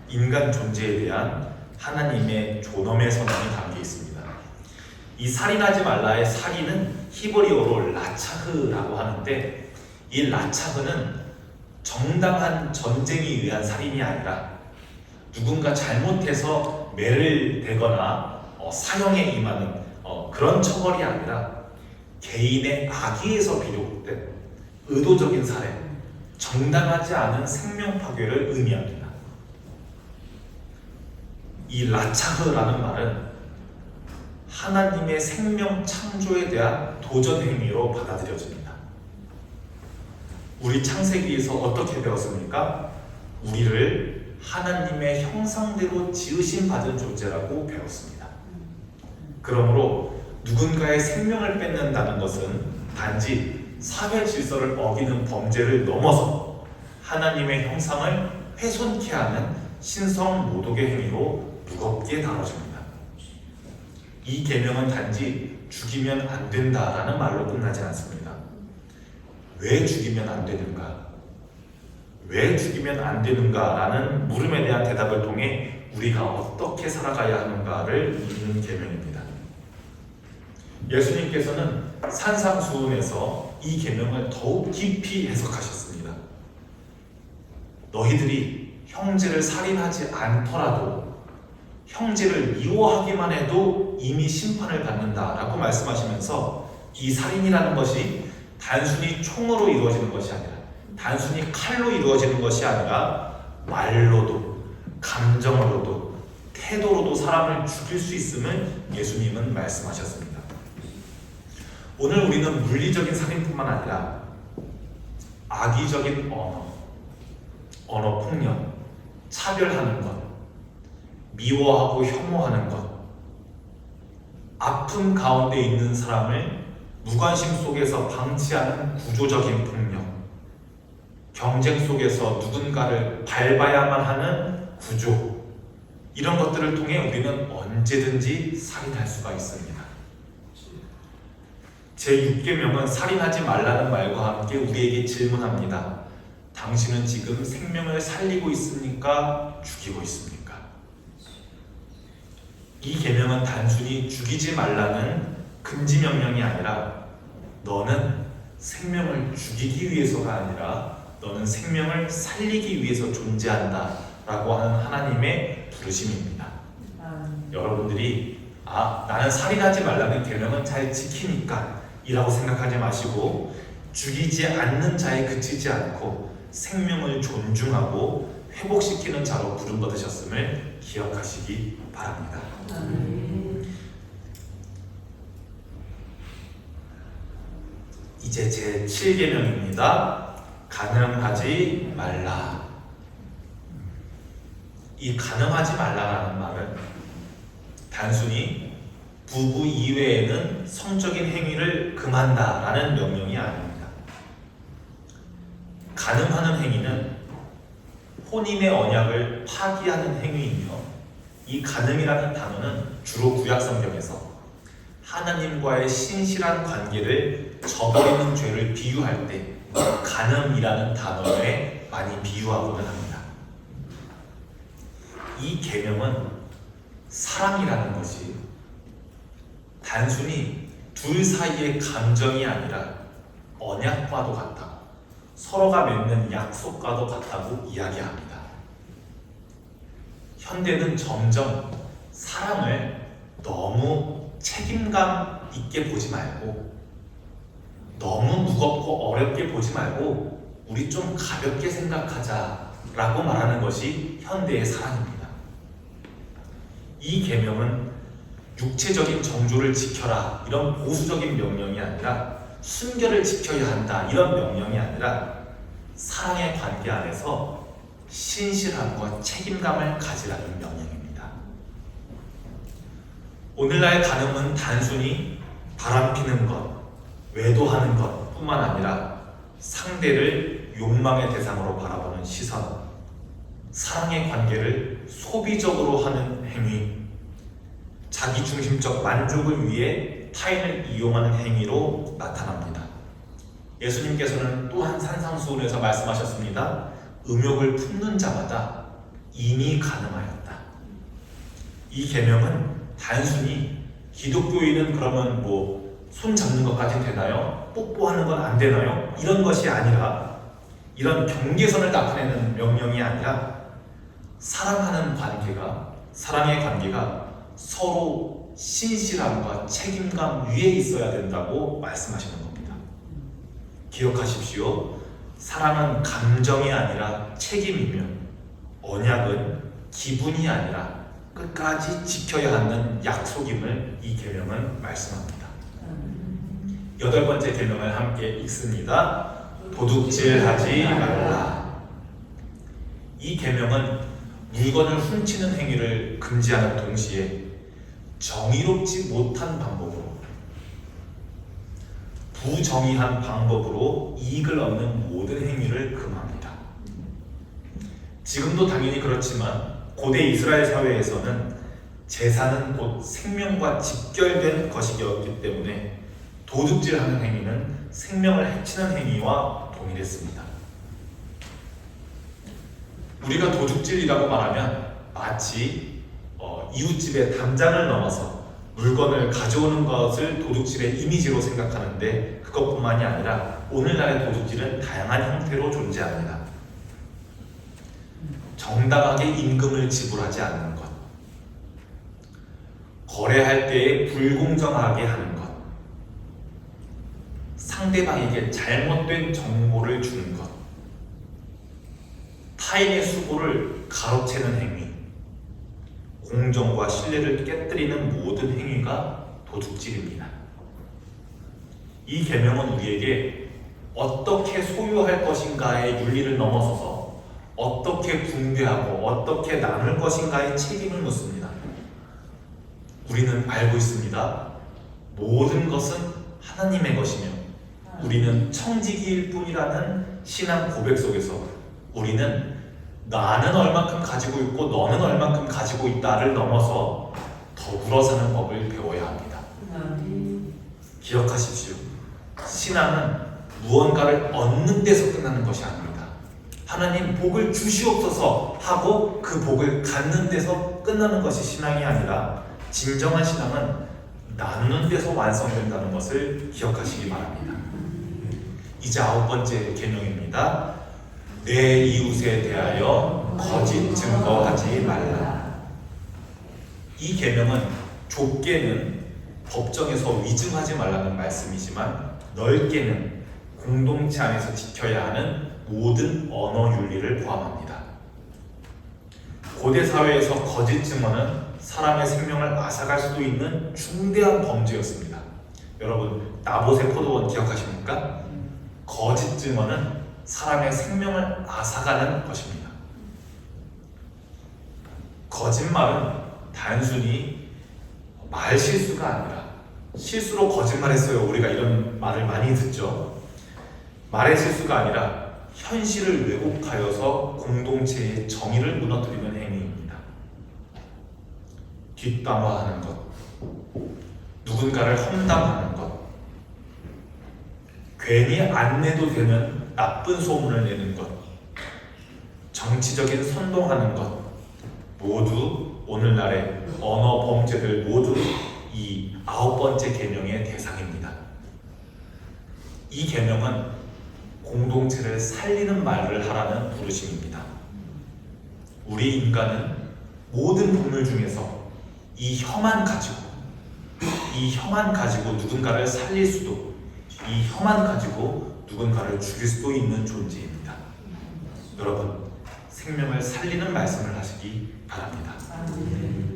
인간 존재에 대한 하나님의 존엄의 선언이 담겨 있습니다. 이 살인하지 말라의 살인은 히브리어로 라차흐라고 하는데, 이 라차흐는 정당한 전쟁에 의한 살인이 아니라 누군가 잘못해서 매를 대거나 사형에 임하는 그런 처벌이 아니라 개인의 악의에서 비롯된 의도적인 살해, 정당하지 않은 생명 파괴를 의미합니다. 이 라차흐라는 말은 하나님의 생명 창조에 대한 도전 행위로 받아들여집니다. 우리 창세기에서 어떻게 배웠습니까? 우리를 하나님의 형상대로 지으심 받은 존재라고 배웠습니다. 그러므로 누군가의 생명을 뺏는다는 것은 단지 사회 질서를 어기는 범죄를 넘어서 하나님의 형상을 훼손케 하는 신성 모독의 행위로 무겁게 다뤄집니다. 이 계명은 단지 죽이면 안 된다라는 말로 끝나지 않습니다. 왜 죽이면 안 되는가? 왜 죽이면 안 되는가라는 물음에 대한 대답을 통해 우리가 어떻게 살아가야 하는가를 묻는 계명입니다. 예수님께서는 산상수훈에서 이 계명을 더욱 깊이 해석하셨습니다. 너희들이 형제를 살인하지 않더라도 형제를 미워하기만 해도 이미 심판을 받는다라고 말씀하시면서 이 살인이라는 것이 단순히 총으로 이루어지는 것이 아니라, 단순히 칼로 이루어지는 것이 아니라 말로도, 감정으로도, 태도로도 사람을 죽일 수 있음을 예수님은 말씀하셨습니다. 오늘 우리는 물리적인 살인뿐만 아니라 악의적인 언어 폭력, 차별하는 것, 미워하고 혐오하는 것, 아픔 가운데 있는 사람을 무관심 속에서 방치하는 구조적인 폭력, 경쟁 속에서 누군가를 밟아야만 하는 구조, 이런 것들을 통해 우리는 언제든지 살인할 수가 있습니다. 제6계명은 살인하지 말라는 말과 함께 우리에게 질문합니다. 당신은 지금 생명을 살리고 있습니까? 죽이고 있습니까? 이 계명은 단순히 죽이지 말라는 금지 명령이 아니라 너는 생명을 죽이기 위해서가 아니라 너는 생명을 살리기 위해서 존재한다 라고 하는 하나님의 부르심입니다. 여러분들이 나는 살인하지 말라는 계명은 잘 지키니까 이라고 생각하지 마시고 죽이지 않는 자에 그치지 않고 생명을 존중하고 회복시키는 자로 부름받으셨음을 기억하시기 바랍니다. 이제 제7계명입니다. 간음하지 말라. 이 간음하지 말라라는 말은 단순히 부부 이외에는 성적인 행위를 금한다라는 명령이 아닙니다. 간음하는 행위는 혼인의 언약을 파기하는 행위이며 이 간음이라는 단어는 주로 구약 성경에서 하나님과의 신실한 관계를 저버리는 죄를 비유할 때 간음이라는 단어에 많이 비유하고는 합니다. 이 계명은 사랑이라는 것이 단순히 둘 사이의 감정이 아니라 언약과도 같다고 서로가 맺는 약속과도 같다고 이야기합니다. 현대는 점점 사랑을 너무 책임감 있게 보지 말고 너무 무겁고 어렵게 보지 말고 우리 좀 가볍게 생각하자라고 말하는 것이 현대의 사랑입니다. 이 계명은 육체적인 정조를 지켜라 이런 보수적인 명령이 아니라 순결을 지켜야 한다 이런 명령이 아니라 사랑의 관계 안에서 신실함과 책임감을 가지라는 명령입니다. 오늘날 간음은 단순히 바람피는 것, 외도하는 것 뿐만 아니라 상대를 욕망의 대상으로 바라보는 시선, 사랑의 관계를 소비적으로 하는 행위, 자기중심적 만족을 위해 타인을 이용하는 행위로 나타납니다. 예수님께서는 또한 산상수훈에서 말씀하셨습니다. 음욕을 품는 자마다 이미 간음하였다. 이 계명은 단순히 기독교인은 그러면 손 잡는 것까지 되나요? 뽀뽀하는 건 안 되나요? 이런 것이 아니라 이런 경계선을 나타내는 명령이 아니라 사랑하는 관계가 사랑의 관계가 서로 신실함과 책임감 위에 있어야 된다고 말씀하시는 겁니다. 기억하십시오. 사랑은 감정이 아니라 책임이며 언약은 기분이 아니라 끝까지 지켜야 하는 약속임을 이 계명은 말씀합니다. 8번째 계명을 함께 읽습니다. 도둑질하지 말라. 이 계명은 물건을 훔치는 행위를 금지하는 동시에 정의롭지 못한 방법으로 부정의한 방법으로 이익을 얻는 모든 행위를 금합니다. 지금도 당연히 그렇지만 고대 이스라엘 사회에서는 재산은 곧 생명과 직결된 것이었기 때문에 도둑질하는 행위는 생명을 해치는 행위와 동일했습니다. 우리가 도둑질이라고 말하면 마치 이웃집의 담장을 넘어서 물건을 가져오는 것을 도둑질의 이미지로 생각하는데 그것뿐만이 아니라 오늘날의 도둑질은 다양한 형태로 존재합니다. 정당하게 임금을 지불하지 않는 것, 거래할 때에 불공정하게 하는 것, 상대방에게 잘못된 정보를 주는 것, 타인의 수고를 가로채는 행위, 공정과 신뢰를 깨뜨리는 모든 행위가 도둑질입니다. 이 계명은 우리에게 어떻게 소유할 것인가의 윤리를 넘어서서 어떻게 분배하고 어떻게 나눌 것인가의 책임을 묻습니다. 우리는 알고 있습니다. 모든 것은 하나님의 것이며 우리는 청지기일 뿐이라는 신앙 고백 속에서 우리는 나는 얼만큼 가지고 있고 너는 얼만큼 가지고 있다를 넘어서 더불어 사는 법을 배워야 합니다. 기억하십시오. 신앙은 무언가를 얻는 데서 끝나는 것이 아닙니다. 하나님 복을 주시옵소서 하고 그 복을 갖는 데서 끝나는 것이 신앙이 아니라 진정한 신앙은 나누는 데서 완성된다는 것을 기억하시기 바랍니다. 이제 9번째 계명입니다. 내 이웃에 대하여 거짓 증거하지 말라. 이 계명은 좁게는 법정에서 위증하지 말라는 말씀이지만 넓게는 공동체 안에서 지켜야 하는 모든 언어 윤리를 포함합니다. 고대 사회에서 거짓 증언은 사람의 생명을 앗아갈 수도 있는 중대한 범죄였습니다. 여러분, 나봇의 포도원 기억하십니까? 거짓 증언은 사람의 생명을 앗아가는 것입니다. 거짓말은 단순히 말 실수가 아니라 실수로 거짓말했어요. 우리가 이런 말을 많이 듣죠. 말의 실수가 아니라 현실을 왜곡하여서 공동체의 정의를 무너뜨리는 행위입니다. 뒷담화하는 것, 누군가를 험담하는 것, 괜히 안 내도 되는 나쁜 소문을 내는 것, 정치적인 선동하는 것, 모두 오늘날의 언어 범죄들 모두 이 9번째 계명의 대상입니다. 이 계명은 공동체를 살리는 말을 하라는 부르심입니다. 우리 인간은 모든 동물 중에서 이 혀만 가지고 누군가를 살릴 수도, 이 혀만 가지고 누군가를 죽일 수도 있는 존재입니다. 여러분, 생명을 살리는 말씀을 하시기 바랍니다.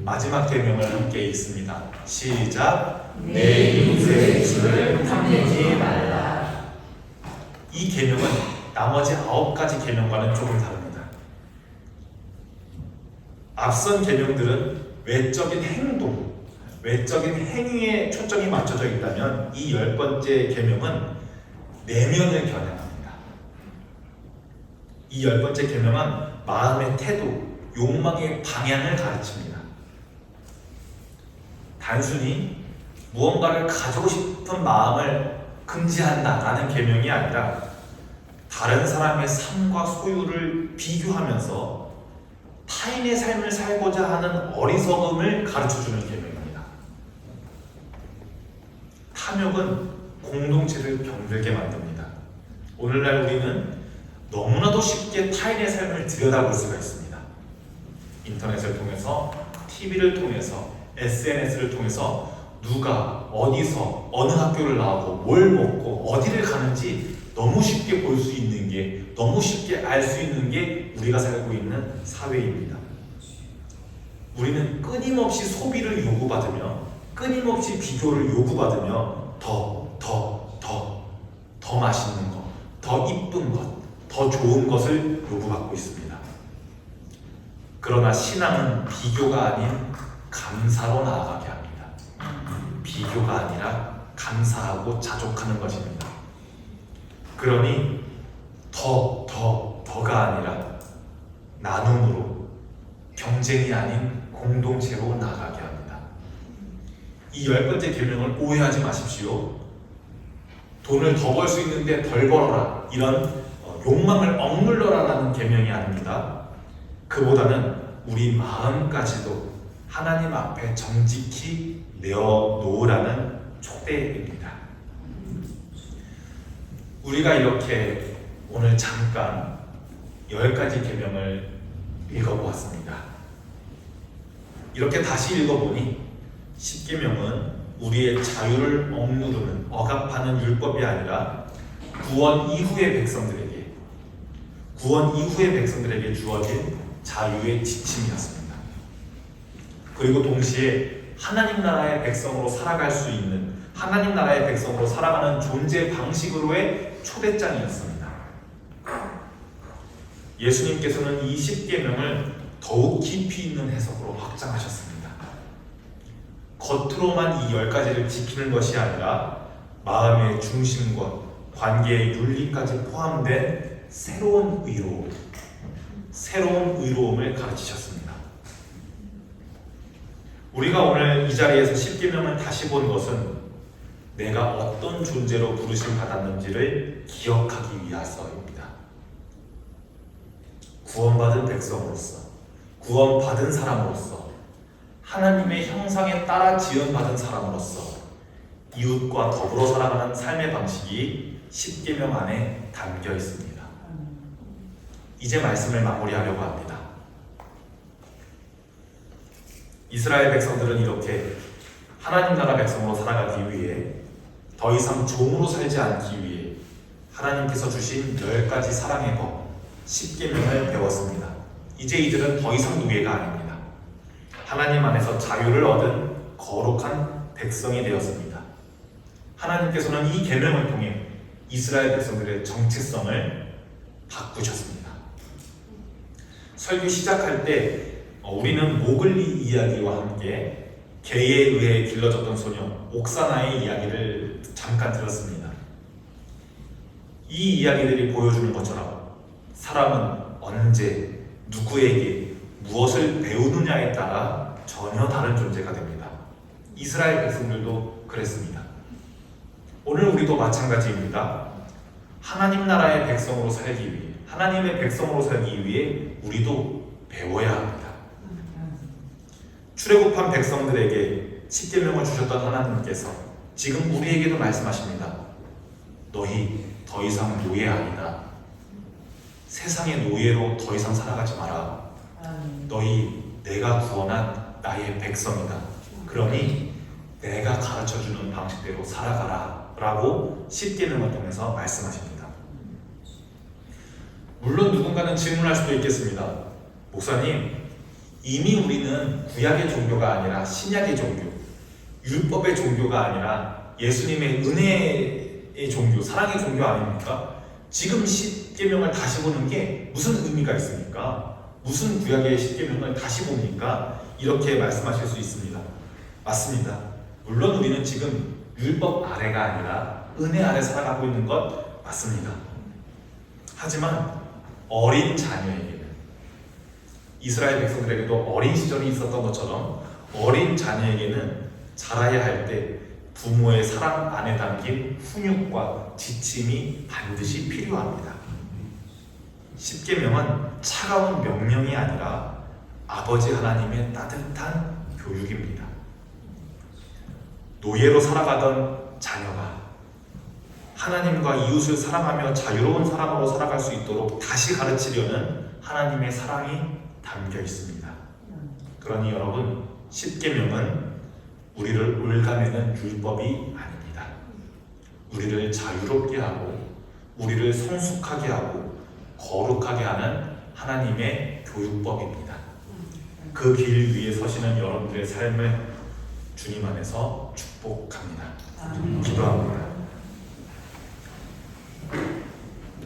마지막 계명을 함께 읽습니다. 시작. 내 이웃의 집을 탐내지 말라. 이 계명은 나머지 9가지 계명과는 조금 다릅니다. 앞선 계명들은 외적인 행동, 외적인 행위에 초점이 맞춰져 있다면 이 10번째 계명은 내면을 겨냥합니다. 이 10번째 계명은 마음의 태도, 욕망의 방향을 가르칩니다. 단순히 무언가를 가지고 싶은 마음을 금지한다라는 계명이 아니라 다른 사람의 삶과 소유를 비교하면서 타인의 삶을 살고자 하는 어리석음을 가르쳐주는 계명입니다. 탐욕은 공동체를 병들게 만듭니다. 오늘날 우리는 너무나도 쉽게 타인의 삶을 들여다볼 수가 있습니다. 인터넷을 통해서, TV를 통해서, SNS를 통해서 누가 어디서 어느 학교를 나오고 뭘 먹고 어디를 가는지 너무 쉽게 볼 수 있는 게, 너무 쉽게 알 수 있는 게 우리가 살고 있는 사회입니다. 우리는 끊임없이 소비를 요구받으며 끊임없이 비교를 요구받으며 더 맛있는 것, 더 이쁜 것, 더 좋은 것을 요구받고 있습니다. 그러나 신앙은 비교가 아닌 감사로 나아가게 합니다. 비교가 아니라 감사하고 자족하는 것입니다. 그러니 더가 아니라 나눔으로, 경쟁이 아닌 공동체로 나아가게 합니다. 이 10번째 계명을 오해하지 마십시오. 돈을 더 벌 수 있는데 덜 벌어라, 이런 욕망을 억눌러라라는 계명이 아닙니다. 그보다는 우리 마음까지도 하나님 앞에 정직히 내어놓으라는 초대입니다. 우리가 이렇게 오늘 잠깐 10가지 계명을 읽어보았습니다. 이렇게 다시 읽어보니 10계명은 우리의 자유를 억누르는, 억압하는 율법이 아니라 구원 이후의 백성들에게 주어진 자유의 지침이었습니다. 그리고 동시에 하나님 나라의 백성으로 살아갈 수 있는, 하나님 나라의 백성으로 살아가는 존재 방식으로의 초대장이었습니다. 예수님께서는 이 10계명을 더욱 깊이 있는 해석으로 확장하셨습니다. 겉으로만 이 10가지를 지키는 것이 아니라 마음의 중심과 관계의 윤리까지 포함된 새로운 의로움을 가르치셨습니다. 우리가 오늘 이 자리에서 10계명을 다시 본 것은 내가 어떤 존재로 부르심 받았는지를 기억하기 위해서입니다. 구원받은 백성으로서, 구원받은 사람으로서, 하나님의 형상에 따라 지음받은 사람으로서 이웃과 더불어 살아가는 삶의 방식이 십계명 안에 담겨 있습니다. 이제 말씀을 마무리하려고 합니다. 이스라엘 백성들은 이렇게 하나님 나라 백성으로 살아가기 위해 더 이상 종으로 살지 않기 위해 하나님께서 주신 10가지 사랑의 법, 십계명을 배웠습니다. 이제 이들은 더 이상 노예가 아닙니다. 하나님 안에서 자유를 얻은 거룩한 백성이 되었습니다. 하나님께서는 이 계명을 통해 이스라엘 백성들의 정체성을 바꾸셨습니다. 설교 시작할 때 우리는 모글리 이야기와 함께 개에 의해 길러졌던 소녀 옥사나의 이야기를 잠깐 들었습니다. 이 이야기들이 보여주는 것처럼 사람은 언제, 누구에게 무엇을 배우느냐에 따라 전혀 다른 존재가 됩니다. 이스라엘 백성들도 그랬습니다. 오늘 우리도 마찬가지입니다. 하나님 나라의 백성으로 살기 위해, 하나님의 백성으로 살기 위해 우리도 배워야 합니다. 출애굽한 백성들에게 십계명을 주셨던 하나님께서 지금 우리에게도 말씀하십니다. 너희 더 이상 노예 아니다. 세상의 노예로 더 이상 살아가지 마라. 너희 내가 구원한 나의 백성이다. 그러니 내가 가르쳐주는 방식대로 살아가라 라고 십계명을 통해서 말씀하십니다. 물론 누군가는 질문할 수도 있겠습니다. 목사님, 이미 우리는 구약의 종교가 아니라 신약의 종교, 율법의 종교가 아니라 예수님의 은혜의 종교, 사랑의 종교 아닙니까? 지금 십계명을 다시 보는 게 무슨 의미가 있습니까? 무슨 구약의 십계명을 다시 봅니까? 이렇게 말씀하실 수 있습니다. 맞습니다. 물론 우리는 지금 율법 아래가 아니라 은혜 아래 살아가고 있는 것 맞습니다. 하지만 어린 자녀에게는, 이스라엘 백성들에게도 어린 시절이 있었던 것처럼 어린 자녀에게는 자라야 할 때 부모의 사랑 안에 담긴 훈육과 지침이 반드시 필요합니다. 십계명은 차가운 명령이 아니라 아버지 하나님의 따뜻한 교육입니다. 노예로 살아가던 자녀가 하나님과 이웃을 사랑하며 자유로운 사람으로 살아갈 수 있도록 다시 가르치려는 하나님의 사랑이 담겨 있습니다. 그러니 여러분, 십계명은 우리를 올가매는 율법이 아닙니다. 우리를 자유롭게 하고 우리를 성숙하게 하고 거룩하게 하는 하나님의 교육법입니다. 그 길 위에 서시는 여러분들의 삶을 주님 안에서 축복합니다. 기도합니다.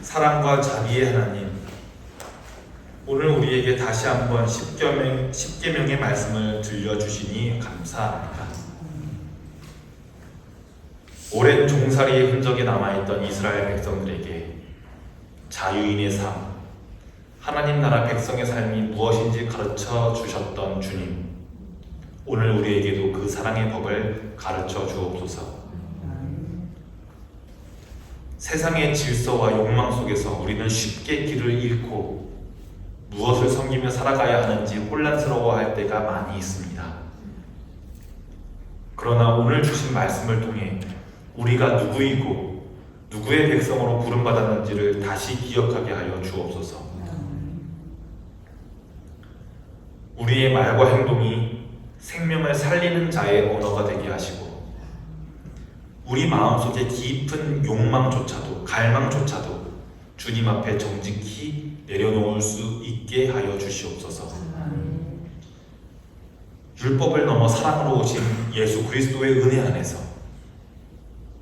사랑과 자비의 하나님, 오늘 우리에게 다시 한번 십계명의 말씀을 들려주시니 감사합니다. 오랜 종살이의 흔적이 남아있던 이스라엘 백성들에게 자유인의 삶, 하나님 나라 백성의 삶이 무엇인지 가르쳐 주셨던 주님, 오늘 우리에게도 그 사랑의 법을 가르쳐 주옵소서. 세상의 질서와 욕망 속에서 우리는 쉽게 길을 잃고 무엇을 섬기며 살아가야 하는지 혼란스러워할 때가 많이 있습니다. 그러나 오늘 주신 말씀을 통해 우리가 누구이고 누구의 백성으로 부름받았는지를 다시 기억하게 하여 주옵소서. 우리의 말과 행동이 생명을 살리는 자의 언어가 되게 하시고 우리 마음속에 깊은 욕망조차도 갈망조차도 주님 앞에 정직히 내려놓을 수 있게 하여 주시옵소서. 율법을 넘어 사랑으로 오신 예수 그리스도의 은혜 안에서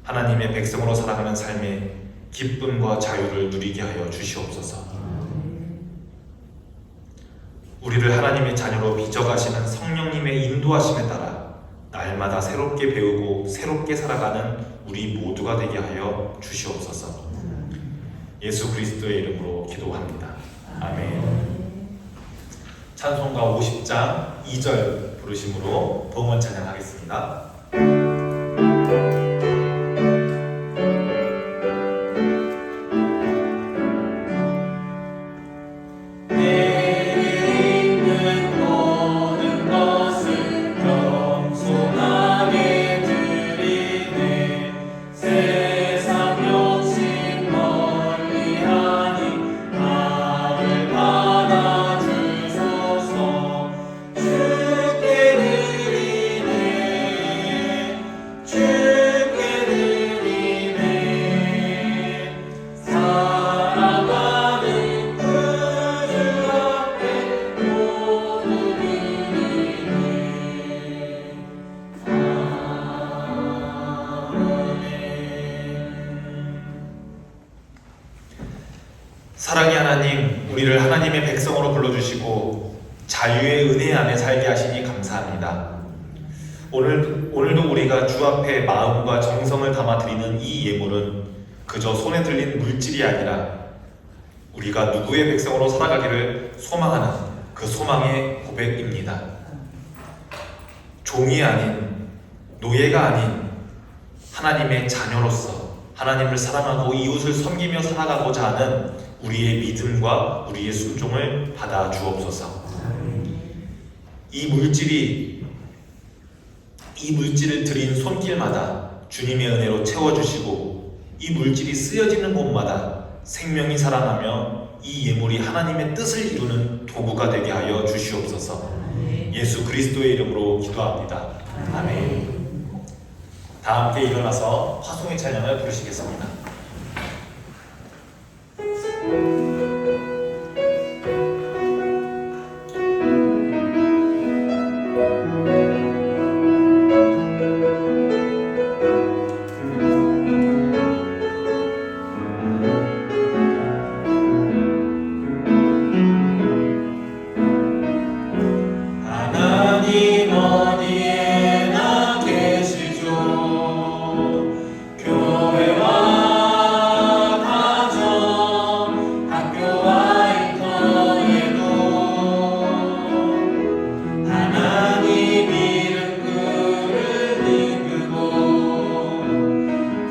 하나님의 백성으로 살아가는 삶의 기쁨과 자유를 누리게 하여 주시옵소서. 우리를 하나님의 자녀로 빚어가시는 성령님의 인도하심에 따라 날마다 새롭게 배우고 새롭게 살아가는 우리 모두가 되게 하여 주시옵소서. 예수 그리스도의 이름으로 기도합니다. 아멘. 찬송가 50장 2절 부르심으로 봉헌 찬양하겠습니다. 하나님의 백성으로 불러주시고 자유의 은혜 안에 살게 하시니 감사합니다. 오늘도 우리가 주 앞에 마음과 정성을 담아 드리는 이 예물은 그저 손에 들린 물질이 아니라 우리가 누구의 백성으로 살아가기를 소망하는 그 소망의 고백입니다. 종이 아닌, 노예가 아닌 하나님의 자녀로서 하나님을 사랑하고 이웃을 섬기며 살아가고자 하는 우리의 믿음과 우리의 순종을 받아 주옵소서. 이 물질을 드린 손길마다 주님의 은혜로 채워주시고 이 물질이 쓰여지는 곳마다 생명이 살아나며 이 예물이 하나님의 뜻을 이루는 도구가 되게 하여 주시옵소서. 예수 그리스도의 이름으로 기도합니다. 아멘. 다 함께 일어나서 화송의 찬양을 부르시겠습니다. 하나님 어디에나 계시죠. 교회와 가정, 학교와 일터에도 하나님 이름 부르는 그곳,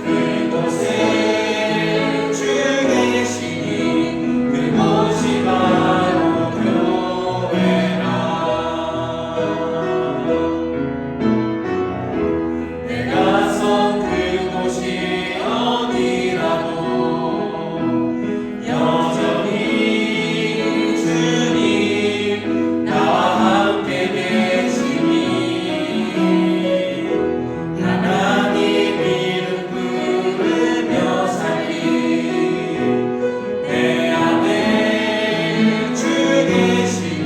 그곳에 주 계시니 그곳이 바로 교회라. 내가 선 그곳이 어디라도 여전히 주님 나와 함께 계시니 하나님 이름 부르며 살리 내 안에 주 계시니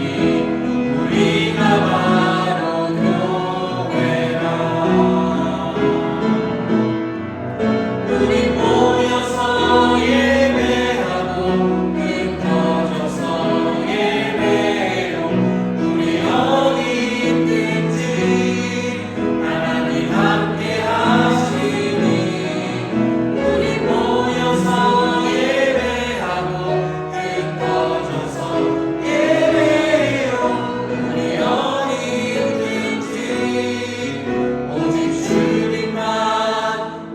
우리가 바로 교회라. 우리 모여서 예배하고 흩어져서 예배해요. 우리 어디 있든지 하나님 함께 하시니 우리 모여서 예배하고 흩어져서 예배해요. 우리 어디 있든지 오직 주님만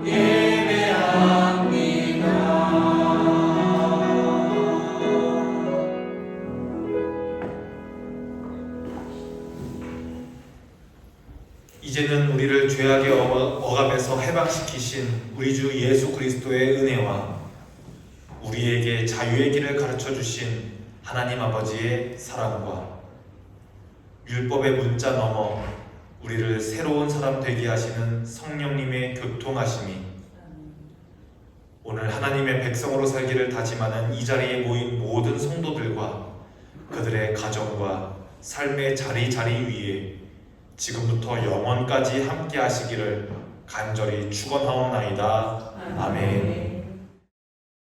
예배합니다. 이제는 우리를 죄악의 억압에서 해방시키신 우리 주 예수 그리스도의 은혜와 우리에게 자유의 길을 가르쳐 주신 하나님 아버지의 사랑과 율법의 문자 넘어 우리를 새로운 사람 되게 하시는 성령님의 교통하심이 오늘 하나님의 백성으로 살기를 다짐하는 이 자리에 모인 모든 성도들과 그들의 가정과 삶의 자리자리 위에 지금부터 영원까지 함께 하시기를 간절히 축원하옵나이다. 아멘.